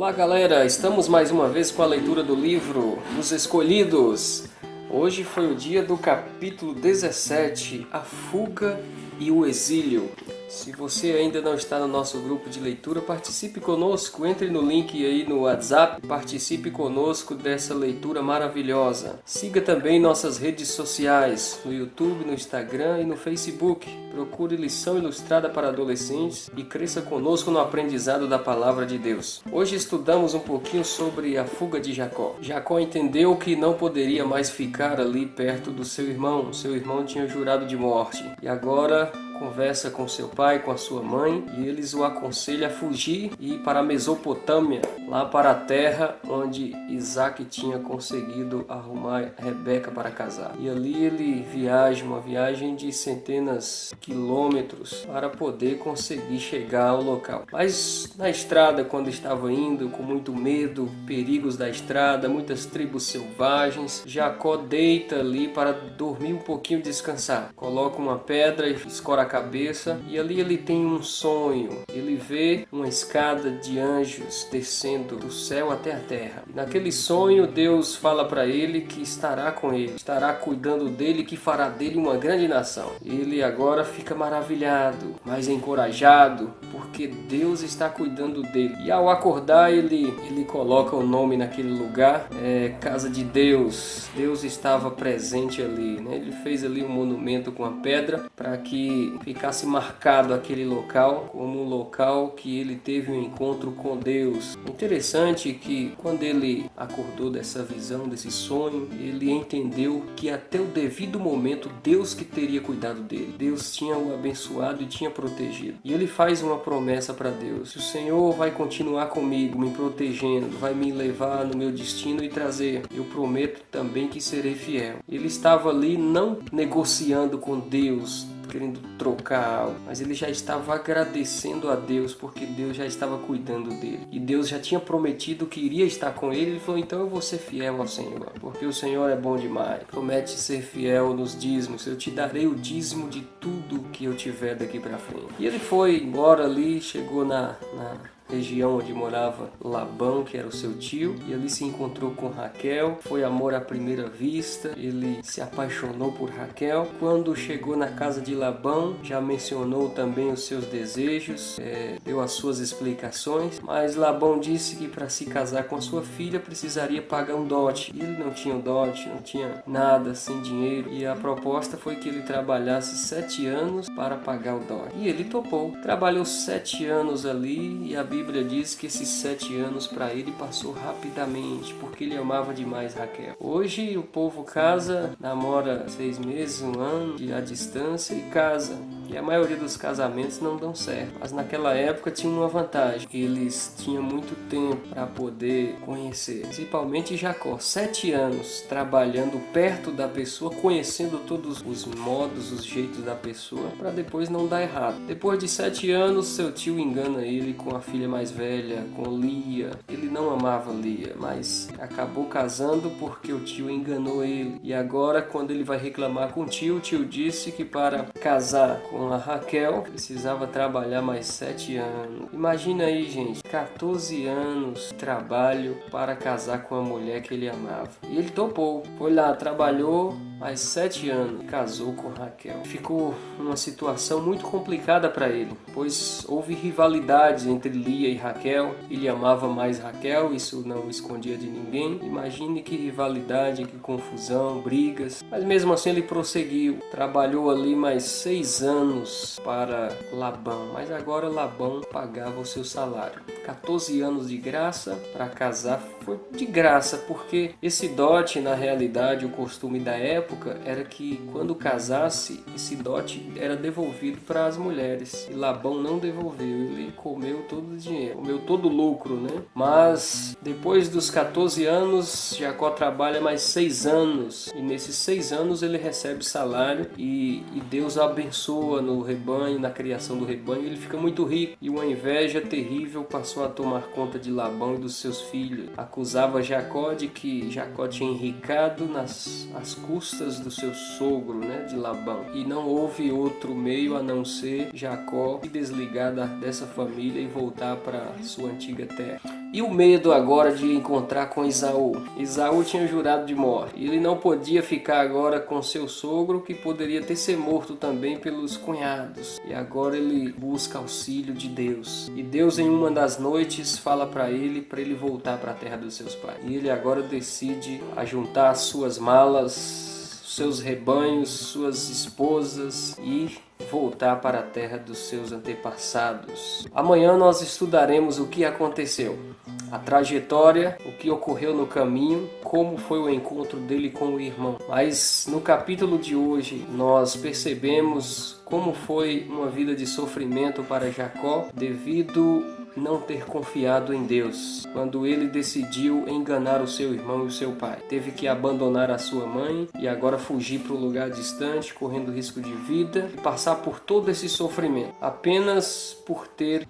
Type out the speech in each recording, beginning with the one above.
Olá galera, estamos mais uma vez com a leitura do livro Os Escolhidos. Hoje foi o dia do capítulo 17, A Fuga e o Exílio. Se você ainda não está no nosso grupo de leitura, participe conosco, entre no link aí no WhatsApp, participe conosco dessa leitura maravilhosa. Siga também nossas redes sociais, no YouTube, no Instagram e no Facebook. Procure Lição Ilustrada para Adolescentes e cresça conosco no aprendizado da Palavra de Deus. Hoje estudamos um pouquinho sobre a fuga de Jacó. Jacó entendeu que não poderia mais ficar ali perto do seu irmão. Seu irmão tinha jurado de morte e agora conversa com seu pai, com a sua mãe, e eles o aconselham a fugir e ir para a Mesopotâmia, lá para a terra onde Isaac tinha conseguido arrumar Rebeca para casar. E ali ele viaja, uma viagem de centenas de quilômetros para poder conseguir chegar ao local. Mas na estrada, quando estava indo, com muito medo, perigos da estrada, muitas tribos selvagens, Jacó deita ali para dormir um pouquinho e descansar. Coloca uma pedra e escora a cabeça, e ali ele tem um sonho. Ele vê uma escada de anjos descendo do céu até a terra. E naquele sonho Deus fala para ele que estará com ele, estará cuidando dele, que fará dele uma grande nação. Ele agora fica maravilhado, mas encorajado, porque Deus está cuidando dele. E ao acordar ele coloca o nome naquele lugar, Casa de Deus. Deus estava presente ali, né? Ele fez ali um monumento com a pedra para que ficasse marcado aquele local como um local que ele teve um encontro com Deus. Interessante que quando ele acordou dessa visão, desse sonho, ele entendeu que até o devido momento Deus que teria cuidado dele. Deus tinha o abençoado e tinha protegido. E ele faz uma promessa para Deus: o Senhor vai continuar comigo, me protegendo, vai me levar no meu destino e trazer. Eu prometo também que serei fiel. Ele estava ali não negociando com Deus, querendo trocar algo, mas ele já estava agradecendo a Deus porque Deus já estava cuidando dele e Deus já tinha prometido que iria estar com ele. Ele falou: então eu vou ser fiel ao Senhor, porque o Senhor é bom demais. Promete ser fiel nos dízimos, eu te darei o dízimo de tudo que eu tiver daqui para frente. E ele foi embora ali, chegou na região onde morava Labão, que era o seu tio, e ali se encontrou com Raquel. Foi amor à primeira vista, ele se apaixonou por Raquel. Quando chegou na casa de Labão, já mencionou também os seus desejos, deu as suas explicações, mas Labão disse que para se casar com a sua filha precisaria pagar um dote, e ele não tinha um dote, não tinha nada, sem dinheiro, e a proposta foi que ele trabalhasse 7 anos para pagar o dote, e ele topou. Trabalhou 7 anos ali, e a Bíblia diz que esses 7 anos para ele passou rapidamente, porque ele amava demais Raquel. Hoje o povo casa, namora 6 meses, 1 ano, à distância, e casa. E a maioria dos casamentos não dão certo. Mas naquela época tinha uma vantagem: eles tinham muito tempo para poder conhecer. Principalmente Jacó, 7 anos trabalhando perto da pessoa, conhecendo todos os modos, os jeitos da pessoa, para depois não dar errado. Depois de 7 anos, seu tio engana ele com a filha mais velha, com Lia. Ele não amava Lia, mas acabou casando porque o tio enganou ele. E agora, quando ele vai reclamar com o tio disse que para casar com a Raquel precisava trabalhar mais 7 anos. Imagina aí, gente, 14 anos de trabalho para casar com a mulher que ele amava. E ele topou, foi lá, trabalhou mais 7 anos, casou com Raquel. Ficou uma situação muito complicada para ele, pois houve rivalidades entre Lia e Raquel. Ele amava mais Raquel, isso não escondia de ninguém. Imagine que rivalidade, que confusão, brigas. Mas mesmo assim ele prosseguiu, trabalhou ali mais 6 anos para Labão, mas agora Labão pagava o seu salário. 14 anos de graça para casar, foi de graça, porque esse dote, na realidade, o costume da época era que quando casasse, esse dote era devolvido para as mulheres, e Labão não devolveu, ele comeu todo o dinheiro, comeu todo o lucro, né? Mas depois dos 14 anos, Jacó trabalha mais 6 anos, e nesses 6 anos ele recebe salário, e Deus abençoa no rebanho, na criação do rebanho. Ele fica muito rico, e uma inveja terrível passou a tomar conta de Labão e dos seus filhos. Acusava Jacó de que Jacó tinha enricado às custas do seu sogro, né, de Labão, e não houve outro meio a não ser Jacó se desligar dessa família e voltar para sua antiga terra. E o medo agora de encontrar com Esaú. Esaú tinha jurado de morte. Ele não podia ficar agora com seu sogro, que poderia ter sido morto também pelos cunhados. E agora ele busca auxílio de Deus. E Deus em uma das noites fala para ele voltar para a terra dos seus pais. E ele agora decide ajuntar suas malas, seus rebanhos, suas esposas e voltar para a terra dos seus antepassados. Amanhã nós estudaremos o que aconteceu, a trajetória, o que ocorreu no caminho, como foi o encontro dele com o irmão. Mas no capítulo de hoje nós percebemos como foi uma vida de sofrimento para Jacó devido não ter confiado em Deus. Quando ele decidiu enganar o seu irmão e o seu pai, teve que abandonar a sua mãe e agora fugir para um lugar distante, correndo risco de vida e passar por todo esse sofrimento apenas por ter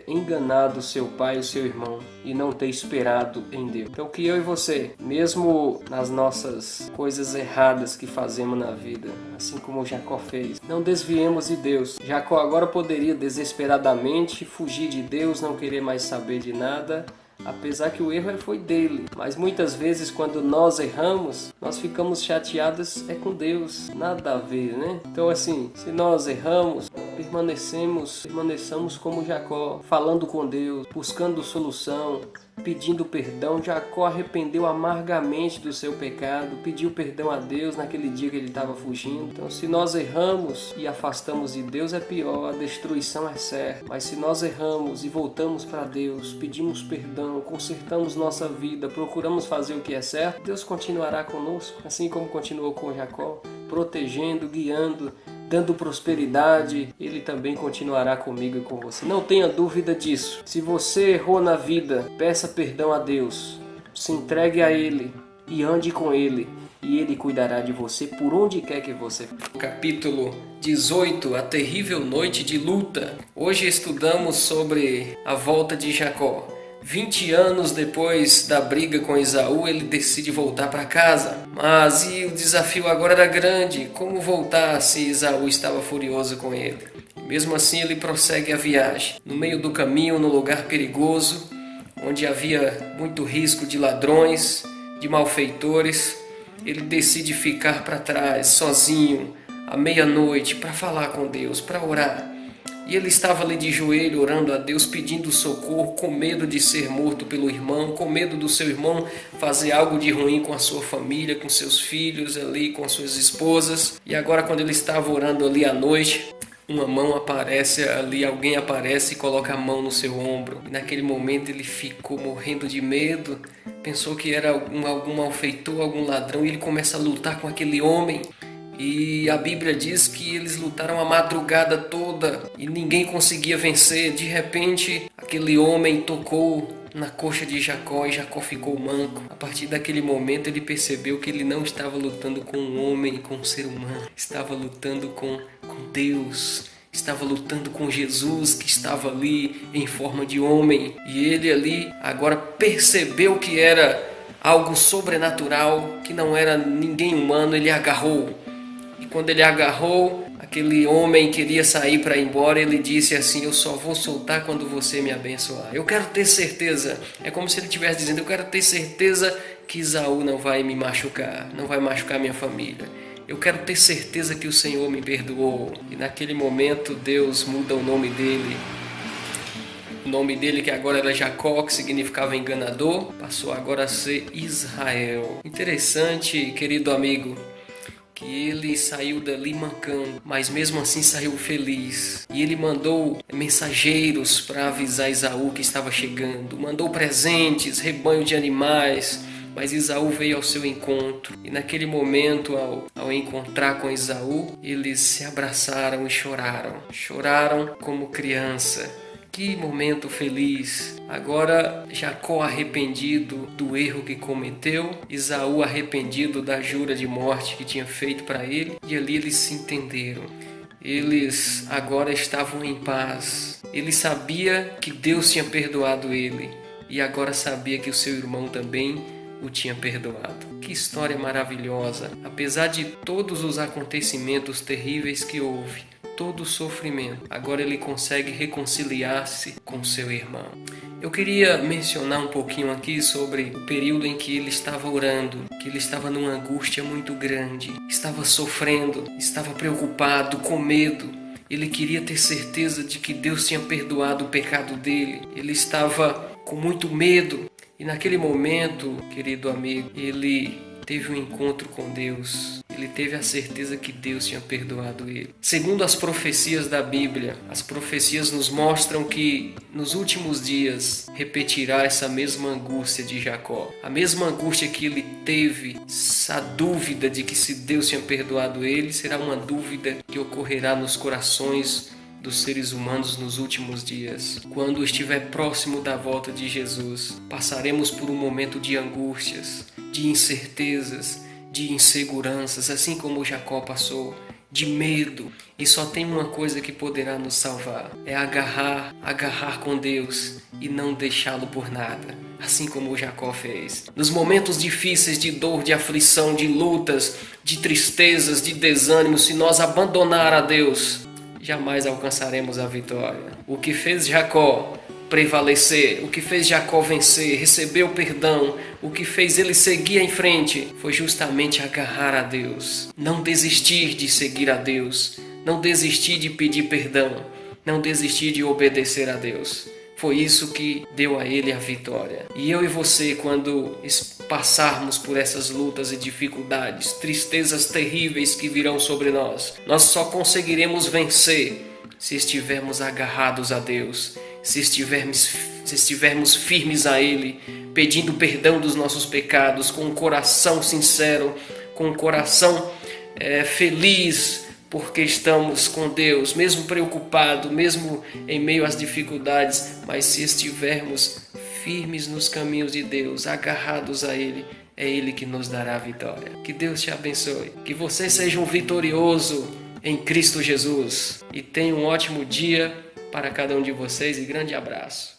enganado seu pai e o seu irmão e não ter esperado em Deus. Então que eu e você, mesmo nas nossas coisas erradas que fazemos na vida, assim como Jacó fez, não desviemos de Deus. Jacó agora poderia desesperadamente fugir de Deus, não querer mais saber de nada, apesar que o erro foi dele. Mas muitas vezes quando nós erramos, nós ficamos chateados com Deus. Nada a ver, né? Então assim, se nós erramos, permaneçamos como Jacó, falando com Deus, buscando solução, pedindo perdão. Jacó arrependeu amargamente do seu pecado, pediu perdão a Deus naquele dia que ele estava fugindo. Então se nós erramos e afastamos de Deus é pior, a destruição é certa. Mas se nós erramos e voltamos para Deus, pedimos perdão, consertamos nossa vida, procuramos fazer o que é certo, Deus continuará conosco, assim como continuou com Jacó, protegendo, guiando, dando prosperidade. Ele também continuará comigo e com você. Não tenha dúvida disso. Se você errou na vida, peça perdão a Deus, se entregue a Ele e ande com Ele, e Ele cuidará de você por onde quer que você for. Capítulo 18, a terrível noite de luta. Hoje estudamos sobre a volta de Jacó. 20 anos depois da briga com Esaú, ele decide voltar para casa. Mas o desafio agora era grande. Como voltar se Esaú estava furioso com ele? Mesmo assim, ele prossegue a viagem. No meio do caminho, no lugar perigoso, onde havia muito risco de ladrões, de malfeitores, ele decide ficar para trás, sozinho, à meia-noite, para falar com Deus, para orar. E ele estava ali de joelho, orando a Deus, pedindo socorro, com medo de ser morto pelo irmão, com medo do seu irmão fazer algo de ruim com a sua família, com seus filhos ali, com suas esposas. E agora, quando ele estava orando ali à noite, uma mão aparece ali, alguém aparece e coloca a mão no seu ombro. E naquele momento ele ficou morrendo de medo, pensou que era algum malfeitor, algum ladrão, e ele começa a lutar com aquele homem. E a Bíblia diz que eles lutaram a madrugada toda e ninguém conseguia vencer. De repente, aquele homem tocou na coxa de Jacó e Jacó ficou manco. A partir daquele momento ele percebeu que ele não estava lutando com um homem, com um ser humano. Estava lutando com Deus. Estava lutando com Jesus, que estava ali em forma de homem. E ele ali agora percebeu que era algo sobrenatural, que não era ninguém humano. Ele agarrou. E quando ele agarrou, aquele homem queria sair para ir embora. Ele disse assim: eu só vou soltar quando você me abençoar. Eu quero ter certeza. É como se ele estivesse dizendo: eu quero ter certeza que Esaú não vai me machucar, não vai machucar minha família. Eu quero ter certeza que o Senhor me perdoou. E naquele momento Deus muda o nome dele. O nome dele, que agora era Jacó, que significava enganador, passou agora a ser Israel. Interessante, querido amigo, que ele saiu dali mancando, mas mesmo assim saiu feliz. E ele mandou mensageiros para avisar Esaú que estava chegando. Mandou presentes, rebanho de animais. Mas Esaú veio ao seu encontro. E naquele momento, ao encontrar com Esaú, eles se abraçaram e choraram. Choraram como criança. Que momento feliz! Agora Jacó arrependido do erro que cometeu, Esaú arrependido da jura de morte que tinha feito para ele, e ali eles se entenderam. Eles agora estavam em paz. Ele sabia que Deus tinha perdoado ele, e agora sabia que o seu irmão também o tinha perdoado. Que história maravilhosa! Apesar de todos os acontecimentos terríveis que houve, todo o sofrimento, agora ele consegue reconciliar-se com seu irmão. Eu queria mencionar um pouquinho aqui sobre o período em que ele estava orando, que ele estava numa angústia muito grande, estava sofrendo, estava preocupado, com medo. Ele queria ter certeza de que Deus tinha perdoado o pecado dele. Ele estava com muito medo. E naquele momento, querido amigo, ele teve um encontro com Deus. Ele teve a certeza que Deus tinha perdoado ele. Segundo as profecias da Bíblia, as profecias nos mostram que nos últimos dias repetirá essa mesma angústia de Jacó. A mesma angústia que ele teve, essa dúvida de que se Deus tinha perdoado ele, será uma dúvida que ocorrerá nos corações dos seres humanos nos últimos dias. Quando estiver próximo da volta de Jesus, passaremos por um momento de angústias, de incertezas, de inseguranças, assim como Jacó passou, de medo. E só tem uma coisa que poderá nos salvar, é agarrar com Deus e não deixá-lo por nada, assim como Jacó fez. Nos momentos difíceis de dor, de aflição, de lutas, de tristezas, de desânimo, se nós abandonar a Deus, jamais alcançaremos a vitória. O que fez Jacó prevalecer, o que fez Jacó vencer, receber o perdão, o que fez ele seguir em frente, foi justamente agarrar a Deus. Não desistir de seguir a Deus, não desistir de pedir perdão, não desistir de obedecer a Deus. Foi isso que deu a ele a vitória. E eu e você, quando passarmos por essas lutas e dificuldades, tristezas terríveis que virão sobre nós, nós só conseguiremos vencer se estivermos agarrados a Deus, se estivermos firmes a Ele, pedindo perdão dos nossos pecados, com um coração sincero, com um coração feliz, porque estamos com Deus, mesmo preocupado, mesmo em meio às dificuldades, mas se estivermos firmes nos caminhos de Deus, agarrados a Ele, é Ele que nos dará a vitória. Que Deus te abençoe, que você seja um vitorioso em Cristo Jesus e tenha um ótimo dia para cada um de vocês e grande abraço.